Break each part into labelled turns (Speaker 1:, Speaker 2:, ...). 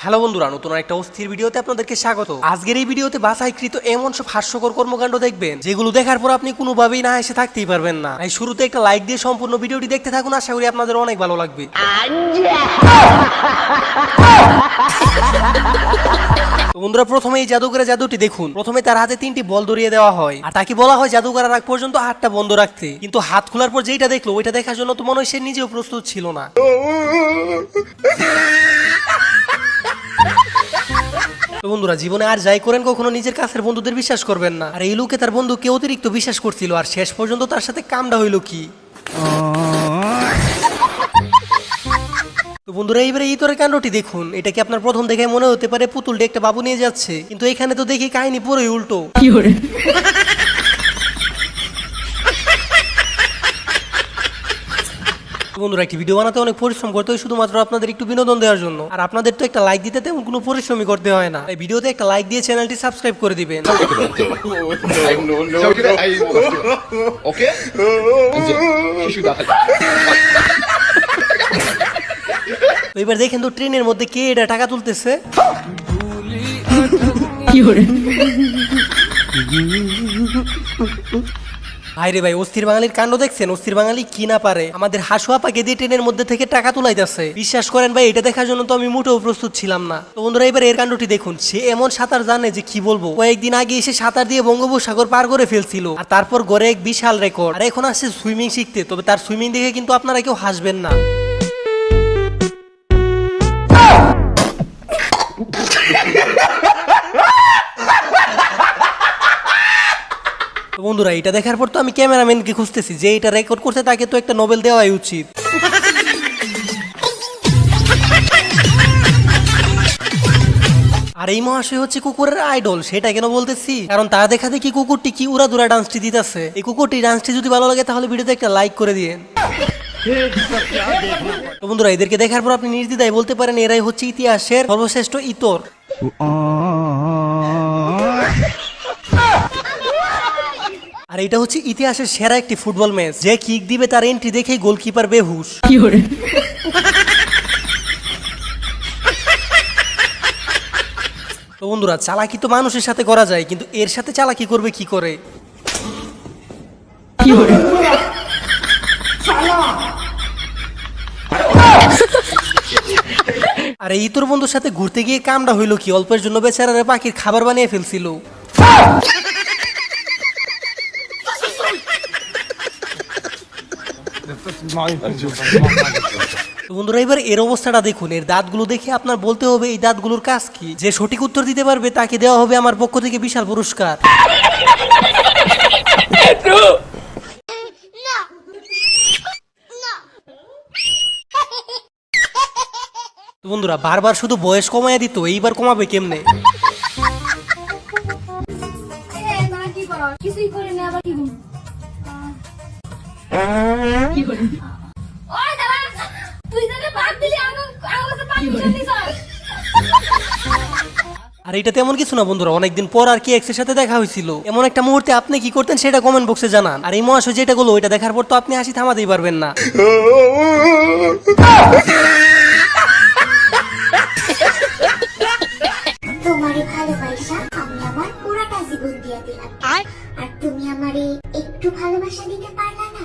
Speaker 1: Hello বন্ধুরা, নতুন একটা অস্থির ভিডিওতে আপনাদেরকে স্বাগত। আজকের এই ভিডিওতে বাছাইকৃত এমন সব হাস্যকর কর্মকাণ্ড দেখবেন যেগুলো দেখার পর আপনি কোনোভাবেই না এসে থাকতেই পারবেন না। এই শুরুতে একটা লাইক দিয়ে সম্পূর্ণ ভিডিওটি দেখতে থাকুন, আশা করি আপনাদের অনেক ভালো লাগবে। বন্ধুরা, প্রথমে এই জাদুঘরের জাদুটি দেখুন। প্রথমে তার হাতে 3টি বল ধরিয়ে দেওয়া হয় আর তাকে বলা হয় জাদুঘরের আগ পর্যন্ত হাতটা বন্ধ রাখতে, কিন্তু হাত খোলার পর যেটা দেখলো ওইটা দেখার জন্য তো মনে হয় সে নিজেও প্রস্তুত ছিল না। বন্ধুরা, জীবনে আর যাই করেন কখনো নিজের কাছের বন্ধুদের বিশ্বাস করবেন না। আর এই লোকে তার বন্ধুকে অতিরিক্ত বিশ্বাস করছিল, আর শেষ পর্যন্ত তার সাথে কামটা হইল কি। তো বন্ধুরা, এইবারে এই তোর কাণ্ডটি দেখুন। এটা কি আপনার প্রথম দেখে মনে হতে পারে পুতুলটা একটা বাবু নিয়ে যাচ্ছে, কিন্তু এখানে তো দেখি কাহিনী পুরোই উল্টো। বন্ধুরা, একটি ভিডিও বানাতে অনেক পরিশ্রম করতে হয় শুধুমাত্র আপনাদের একটু বিনোদন দেওয়ার জন্য। আর আপনাদের তো একটা লাইক দিতে তেমন কোনো পরিশ্রমই করতে হয় না। এই ভিডিওতে একটা লাইক দিয়ে চ্যানেলটি সাবস্ক্রাইব করে দিবেন। এবার দেখেন তো ট্রেনের মধ্যে কে এটা টাকা তুলতেছে। ভাইরে ভাই, অস্থির বাঙালির কাণ্ড দেখছেন? অস্থির বাঙালি কি না পারে আমাদের হাসু আপাকে দিয়ে ট্রেনের মধ্যে থেকে টাকা তুলাইতেছে। বিশ্বাস করেন ভাই, এটা দেখার জন্য তো আমি মোটেও প্রস্তুত ছিলাম না। তো বন্ধুরা, এবার এর কাণ্ডটি দেখুন। সে এমন সাঁতার জানে যে কি বলবো। কয়েকদিন আগে এসে সাঁতার দিয়ে বঙ্গোপসাগর পার করে ফেলছিল, আর তারপর গড়ে এক বিশাল রেকর্ড। আর এখন আসছে সুইমিং শিখতে। তবে তার সুইমিং দেখে কিন্তু আপনারা কেউ হাসবেন না। বন্ধুরা, এটা দেখার পর তো আমি ক্যামেরাম্যানকে খুঁজতেছি, যে এটা রেকর্ড করতে তাকে তো একটা নোবেল দেওয়াই উচিত। আর এই মহাশয় হচ্ছে কুকুরের আইডল। সেটা কেন বলতেছি, কারণ তারা দেখা দেখি কুকুরটি কি উড়াদুরা ডান্সটি দিতেছে। এই কুকুরটি ডান্সটি যদি ভালো লাগে তাহলে ভিডিওতে একটা লাইক করে দিয়েন। তো বন্ধুরা, এদেরকে দেখার পর আপনি নির্দ্বিধায় বলতে পারেন এরাই হচ্ছে ইতিহাসের সর্বশ্রেষ্ঠ ইতর। আর এটা হচ্ছে ইতিহাসের সেরা একটি ফুটবল ম্যাচ। যে কিক দিবে তার এন্ট্রি দেখেই গোলকিপার বেহুশ। তো বন্ধুরা, চালাকি তো মানুষের সাথে করা যায়, কিন্তু এর সাথে চালাকি করবে কি করে? আর এই তোর বন্ধুর সাথে ঘুরতে গিয়ে কামটা হইলো কি, অল্পের জন্য বেচারারে পাখির খাবার বানিয়ে ফেলছিল। বন্ধুরা, এবার এর অবস্থাটা দেখুন। এর দাঁতগুলো দেখে আপনার বলতে হবে এই দাঁতগুলোর কাজ কি। যে সঠিক উত্তর দিতে পারবে তাকে দেওয়া হবে আমার পক্ষ থেকে বিশাল পুরস্কার। বন্ধুরা, বারবার শুধু বয়স কমায় দিত, এইবার কমাবে কেমনে? আর এটা তেমন কিছু না বন্ধুরা, অনেকদিন পর আর কি এক্সের সাথে দেখা হয়েছিল। এমন একটা মুহূর্তে আপনি কি করতেন সেটা কমেন্ট বক্সে জানান। আর এই মহাশয় যেটা গুলো ওইটা দেখার পর তো আপনি হাসি থামাতেই পারবেন না।
Speaker 2: তোমারে ভালোবাসা আমি আমার পুরাটা জীবন দিয়ে দিলাম, আর তুমি আমারে একটু ভালোবাসা দিতে পারলা না?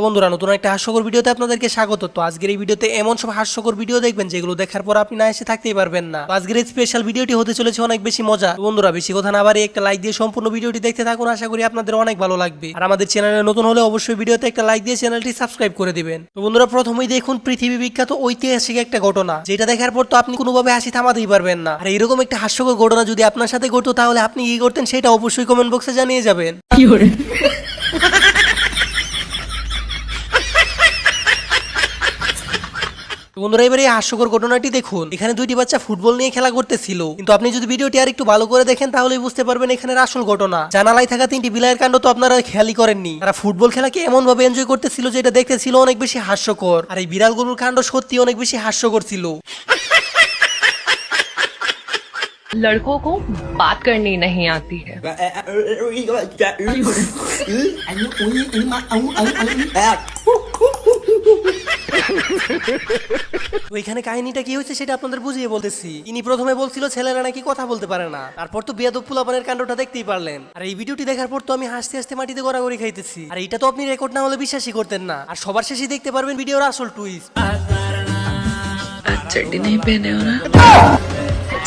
Speaker 1: বন্ধুরা, নতুন একটা হাস্যকর ভিডিওতে আপনাদেরকে স্বাগত। তো আজকের এই ভিডিওতে এমন সব হাস্যকর ভিডিও দেখবেন যেগুলো দেখার পর আপনি না এসে থাকতেই পারবেন না। আজকের এই স্পেশাল ভিডিওটি হতে চলেছে অনেক বেশি মজা। বন্ধুরা, বেশি কথা না বাড়িয়ে একটা লাইক দিয়ে সম্পূর্ণ ভিডিওটি দেখতে থাকুন, আশা করি আপনাদের অনেক ভালো লাগবে। আর আমাদের চ্যানেলে নতুন হলে অবশ্যই ভিডিওতে একটা লাইক দিয়ে চ্যানেলটি সাবস্ক্রাইব করে দিবেন। তো বন্ধুরা, প্রথমেই দেখুন পৃথিবী বিখ্যাত ঐতিহাসিক একটা ঘটনা, যেটা দেখার পর তো আপনি কোনোভাবে হাসি থামাতেই পারবেন না। আর এরকম একটা হাস্যকর ঘটনা যদি আপনার সাথে ঘটতো তাহলে আপনি কি করতেন সেটা অবশ্যই কমেন্ট বক্সে জানিয়ে যাবেন। বন্ধুরা, এবারে এই হাস্যকর ঘটনাটি দেখুন। এখানে দুইটি বাচ্চা ফুটবল নিয়ে খেলা করতেছিল, কিন্তু আপনি যদি ভিডিওটি আর একটু ভালো করে দেখেন তাহলেই বুঝতে পারবেন এখানে আসল ঘটনা। জানালায় থাকা 3টি বিলাইয়ের কাণ্ড তো আপনারা খেয়ালই করেননি। তারা ফুটবল খেলাকে এমন ভাবে এনজয় করতেছিল যেটা দেখতে ছিল অনেক বেশি হাস্যকর। আর এই বিড়ালগুলোর কাণ্ড সত্যি অনেক বেশি হাস্যকর ছিল।
Speaker 3: लड़कों को बात करनी नहीं आती है।
Speaker 1: তো এখানে কাহিনীটা কি হয়েছে সেটা আপনাদের বুঝিয়ে বলতেছি। ইনি প্রথমে বলছিল ছেলেরা নাকি কথা বলতে পারে না, তারপর তো বিয়াদব পোলাপানের কাণ্ডটা দেখতেই পারলেন। আর এই ভিডিওটি দেখার পর তো আমি হাসতে হাসতে মাটিতে গড়াগড়ি খাইতেছি। আর এটা তো আপনি রেকর্ড না হলে বিশ্বাসই করতেন না। আর সবার শেষে দেখতে পারবেন ভিডিওর আসল টুইস্ট।
Speaker 3: चड्डी नहीं पहने हो ना,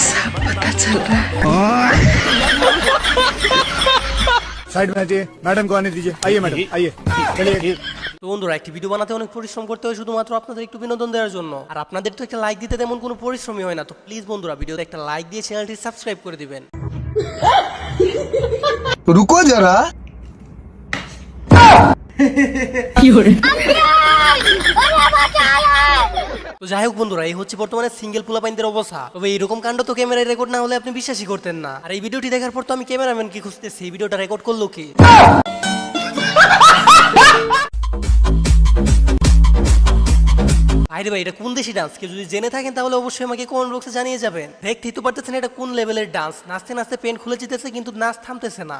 Speaker 3: सब पता चल रहा है।
Speaker 4: साइड में हटिए, मैडम को आने दीजिए। आइए मैडम, आइए, चलिए।
Speaker 1: তো বন্ধুরা, একটি ভিডিও বানাতে অনেক পরিশ্রম করতে হয় শুধুমাত্র আপনাদের একটু বিনোদন দেওয়ার জন্য। আর আপনাদের তো একটা লাইক দিতে তেমন কোনো পরিশ্রমই হয় না। তো প্লিজ বন্ধুরা, ভিডিওতে একটা লাইক দিয়ে চ্যানেলটি সাবস্ক্রাইব করে দিবেন।
Speaker 4: रुको जरा।
Speaker 1: তো যাই হোক বন্ধুরা, এই হচ্ছে বর্তমানে সিঙ্গেল পোলাপাইনদের অবস্থা। তবে এইরকম কাণ্ড তো ক্যামেরায় রেকর্ড না হলে আপনি বিশ্বাসই করতেন না। আর এই ভিডিওটি দেখার পর তো আমি ক্যামেরাম্যান কি খুঁজতেছি, এই ভিডিওটা রেকর্ড করলো কি। ভাই রে ভাই, এটা কোন দেশি ডান্স? কেউ যদি জেনে থাকেন তাহলে অবশ্যই আমাকে কমেন্ট বক্সে জানিয়ে যাবেন। দেখতেই তো পারতেছেন এটা কোন লেভেলের ডান্স। নাচতে নাচতে পেন খুলে যেতেছে কিন্তু নাচ থামতেছে না।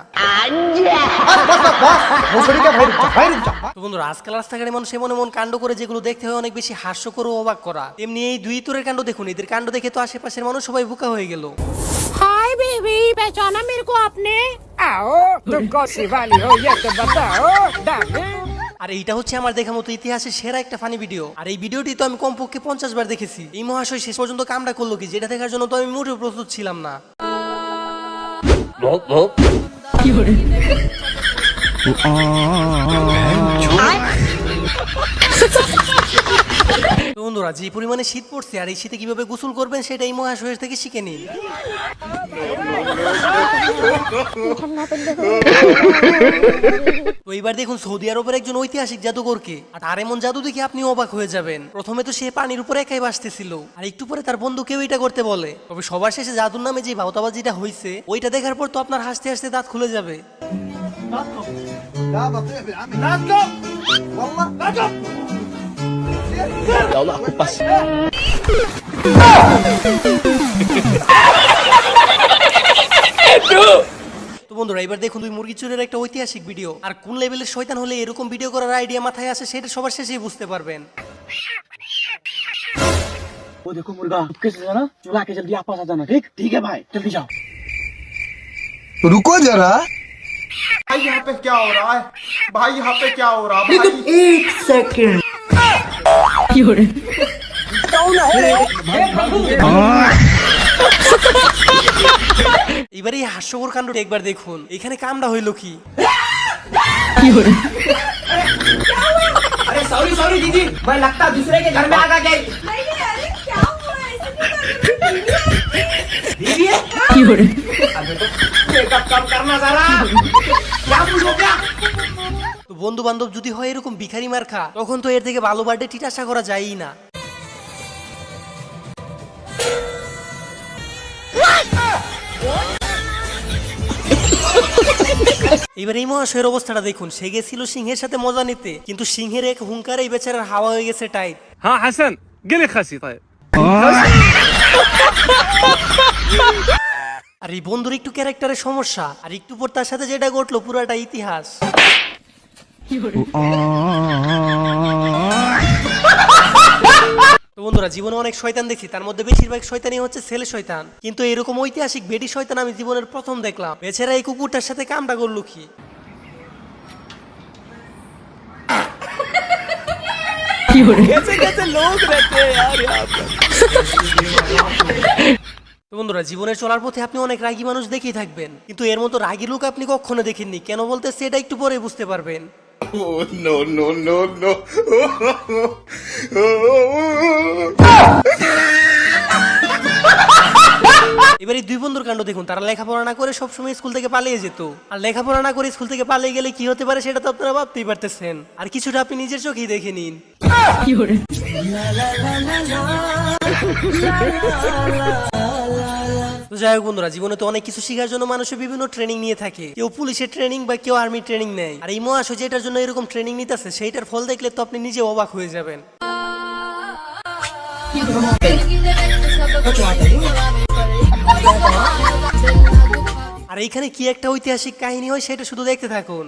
Speaker 1: তো বন্ধুরা, আজকাল রাস্তাঘাটে মানুষ এমন এমন কাণ্ড করে যেগুলো দেখতে হয় অনেক বেশি হাস্যকর ও অবাক করা। তেমনি এই দুই তোরের কাণ্ড দেখুন। এদের কাণ্ড দেখে তো আশেপাশের মানুষ সবাই বোকা হয়ে গেল।
Speaker 5: हाय बेबी, पहचाना मेरे को आपने? आओ तुम कौन वाली हो ये तो बताओ डार्लिंग।
Speaker 1: আর এইটা হচ্ছে আমার দেখা মতো ইতিহাসের সেরা একটা ফানি ভিডিও। আর এই ভিডিওটি তো আমি কমপক্ষে 50 বার দেখেছি। এই মহাশয় শেষ পর্যন্ত কামটা করলো কি, যেটা দেখার জন্য তো আমি মোটেও প্রস্তুত ছিলাম না। তো বন্ধুরা, যে পরিমাণে শীত পড়ছে আর এই শীতে কিভাবে গোসল করবেন সেটা এই মহাশয়ের থেকে শিখে নিন। তো এবার দেখুন সৌদি আরবের একজন ঐতিহাসিক জাদুঘরকে। আর এমন জাদু দেখে আপনি অবাক হয়ে যাবেন। প্রথমে তো সে পানির উপরে একাই ভাসতেছিল, আর একটু পরে তার বন্ধু কেউ এটা করতে বলে। তবে সবার শেষে জাদুর নামে যে ভাওতাবাজিটা হয়েছে ওইটা দেখার পর তো আপনার হাসতে হাসতে দাঁত খুলে যাবে। তো বন্ধুরা, এবার দেখুন দুই মুরগি চুরের একটা ঐতিহাসিক ভিডিও। আর কোন লেভেলের শয়তান হলে এরকম ভিডিও করার আইডিয়া মাথায় আসে সেটা সবার শেষেই বুঝতে পারবেন।
Speaker 6: वो देखो मुर्गा चुपके से जाना, चुरा के जल्दी वापस आ जाना। ठीक ठीक है भाई, जल्दी जाओ।
Speaker 4: रुको जरा।
Speaker 7: भाई यहाँ पे क्या हो रहा है? भाई यहाँ पे क्या हो रहा है? भाई
Speaker 6: एक सेकंड।
Speaker 1: এবারে এই হাস্যকর কাণ্ডটা একবার দেখুন। এখানে কামটা হইল কি?
Speaker 6: अरे सॉरी सॉरी दीदी, मैं लगता दूसरे के घर में आ गया। दीदी मेकअप कम करना जरा। क्या बोलो क्या?
Speaker 1: তো বন্ধু বান্ধব যদি হয় এরকম ভিখারি মার্কা, তখন তো এর থেকে ভালো বার্থডে টিট আশা করা যায়ই না। এবার এই মহাশয়ের অবস্থাটা দেখুন। সে গেছিল সিংহের সাথে মজা নিতে, কিন্তু সিংহের এক হুঙ্কারে এই বেচারার হাওয়া হয়ে গেছে টাইট।
Speaker 8: ها حسن قل لي خسي طيب.
Speaker 1: আর এই বন্ধুর একটু ক্যারেক্টারের সমস্যা, আর একটু পর তার সাথে যেটা ঘটলো পুরাটা ইতিহাস। তো বন্ধুরা, জীবনে অনেক শয়তান দেখি, তার মধ্যে বেশিরভাগ শয়তানই হচ্ছে ছেলে শয়তান। কিন্তু এরকম ঐতিহাসিক বেডি শয়তান আমি জীবনের প্রথম দেখলাম। বেচারা এই কুকুরটার সাথে কামটা করলো কি? তো বন্ধুরা, জীবনের চলার পথে আপনি অনেক রাগী মানুষ দেখেই থাকবেন, কিন্তু এর মতো রাগী লোক আপনি কখনো দেখেননি। কেন বলতেছে এটা একটু পরে বুঝতে পারবেন।
Speaker 7: no no no no
Speaker 1: এবার এই দুই বন্ধুর কাণ্ড দেখুন। তারা লেখাপড়া না করে সবসময় স্কুল থেকে পালিয়ে যেত। আর লেখাপড়া না করে স্কুল থেকে পালিয়ে গেলে কি হতে পারে সেটা তো আপনারা ভাবতেই পারতেছেন। আর কিছুটা আপনি নিজের চোখেই দেখে নিন। তো যাই হোক বন্ধুরা, জীবনে তো অনেক কিছু শেখার জন্য মানুষের বিভিন্ন ট্রেনিং নিয়ে থাকে। কেউ পুলিশের ট্রেনিং বা কেউ আর্মি ট্রেনিং নেয়। আর এই মহাশয় যেটার জন্য এরকম ট্রেনিং নিতেছে সেইটার ফল দেখলে তো আপনি নিজে অবাক হয়ে যাবেন। আর এইখানে কি একটা ঐতিহাসিক কাহিনী হয় সেটা শুধু দেখতে থাকুন।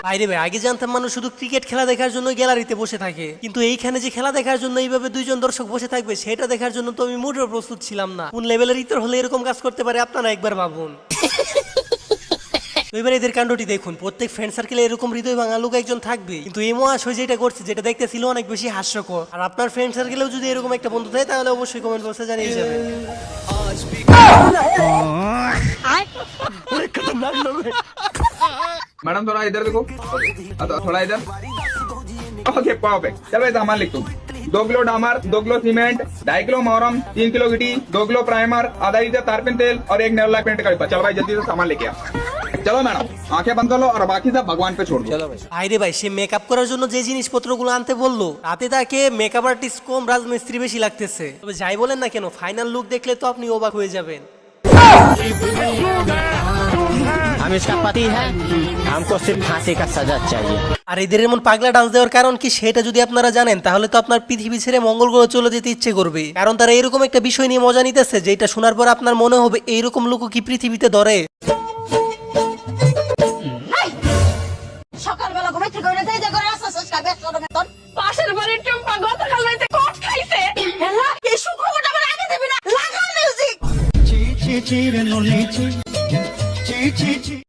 Speaker 1: বাইরে ভাই আগে জানতাম মানুষ শুধু ক্রিকেট খেলা দেখার জন্য গ্যালারিতে বসে থাকে, কিন্তু এইখানে যে খেলা দেখার জন্য এইভাবে দুইজন দর্শক বসে থাকবে সেটা দেখার জন্য তো আমি মোটেও প্রস্তুত ছিলাম না। কোন লেভেলের ইতর হলে এরকম কাজ করতে পারে আপনারা একবার ভাবুন। এবার এদের কাণ্ডটি দেখুন, প্রত্যেক ফ্রেন্ড সার্কেলে এরকম হৃদয় ভাঙা লোক একজন থাকবে, কিন্তু এই মহাশয় যেটা করছে যেটা দেখতে ছিল অনেক বেশি হাস্যকর। আর আপনার ফ্রেন্ড সার্কেলেও যদি এরকম একটা বন্ধু থাকে তাহলে অবশ্যই কমেন্ট বক্সে জানিয়ে যাবেন।
Speaker 9: मैडम थोड़ा इधर देखो, थोड़ा इधर। Okay perfect. चलो ये सामान लिख दो। 2 किलो डामर, 2 किलो सीमेंट, 2.5 किलो मोरम, 3 किलो गिट्टी, 2 किलो प्राइमर, आधा लीटर तारपीन तेल और 1 नेरोलैक पेंट का डिब्बा। चलो भाई जल्दी से सामान लेके आ। चलो मैडम आंखें बंद कर लो और बाकी सब भगवान पे छोड़ दो।
Speaker 1: ভাইরে ভাই সে মেকআপ করার জন্য যে জিনিসপত্রগুলো আনতে বললো তাতে তাকে মেকআপ আর্টিস্ট কম রাজমিস্ত্রি বেশি লাগতেছে। তবে যাই বলেন না কেন ফাইনাল লুক দেখলে তো আপনি অবাক হয়ে যাবেন।
Speaker 6: हम इसका पति है, हमको सिर्फ फांसी का सजा चाहिए।
Speaker 1: আর এদের এমন পাগলা ডান্স দেওয়ার কারণ কি সেটা যদি আপনারা জানেন তাহলে তো আপনার পৃথিবী ছেড়ে মঙ্গল গ্রহে চলে যেতে ইচ্ছে করবে, কারণ তারা এরকম একটা বিষয় নিয়ে মজা নিতেছে যেটা শোনার পর আপনার মনে হবে এইরকম লোক কি পৃথিবীতে ধরে।
Speaker 5: সকালবেলা ঘুরে থেকে ওরে যাই করে আসছ সস্কা বেশ করে বেতন পাশের বাড়ির টম্পা গতকাল রাতে কট খাইছে। হেলা এই সুখবরটা আমার আগে দিবি না, লাগা মিউজিক।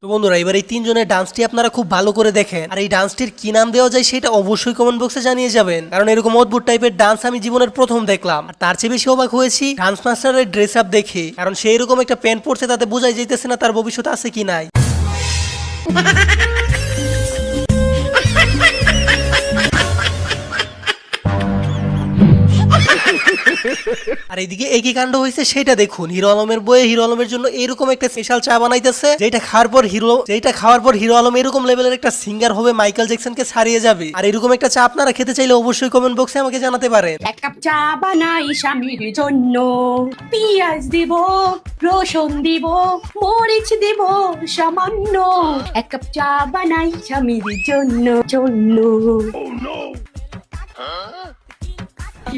Speaker 1: তো বন্ধুরা এবার এই তিনজনের ডান্সটি আপনারা খুব ভালো করে দেখেন, আর এই ডান্সটির কি নাম দেওয়া যায় সেটা অবশ্যই কমেন্ট বক্সে জানিয়ে যাবেন, কারণ এরকম অদ্ভুত টাইপের ডান্স আমি জীবনের প্রথম দেখলাম। আর তার চেয়ে বেশি অবাক হয়েছি ডান্স মাস্টারের ড্রেস আপ দেখে, কারণ সে এরকম একটা প্যান্ট পরছে তাতে বোঝাই যাইতেছে না তার ভবিষ্যৎ আছে কি নাই। আর এইদিকে একই কাণ্ড হয়েছে সেটা দেখুন, হিরো আলমের বইয়ে হিরো আলমের জন্য এরকম একটা স্পেশাল চা বানাইতেছে যেটা খাওয়ার পর হিরো আলম এরকম লেভেলের একটা সিঙ্গার হবে মাইকেল জ্যাকসনকে ছাড়িয়ে যাবে। আর এরকম একটা চা আপনারা খেতে চাইলে অবশ্যই কমেন্ট বক্সে আমাকে জানাতে পারেন।
Speaker 5: এক কাপ চা বানাই স্বামীর জন্য, পেঁয়াজ দিব, রসুন দিব, মরিচ দিব সামান্য। এক কাপ চা বানাই স্বামীর জন্য জন্য। কি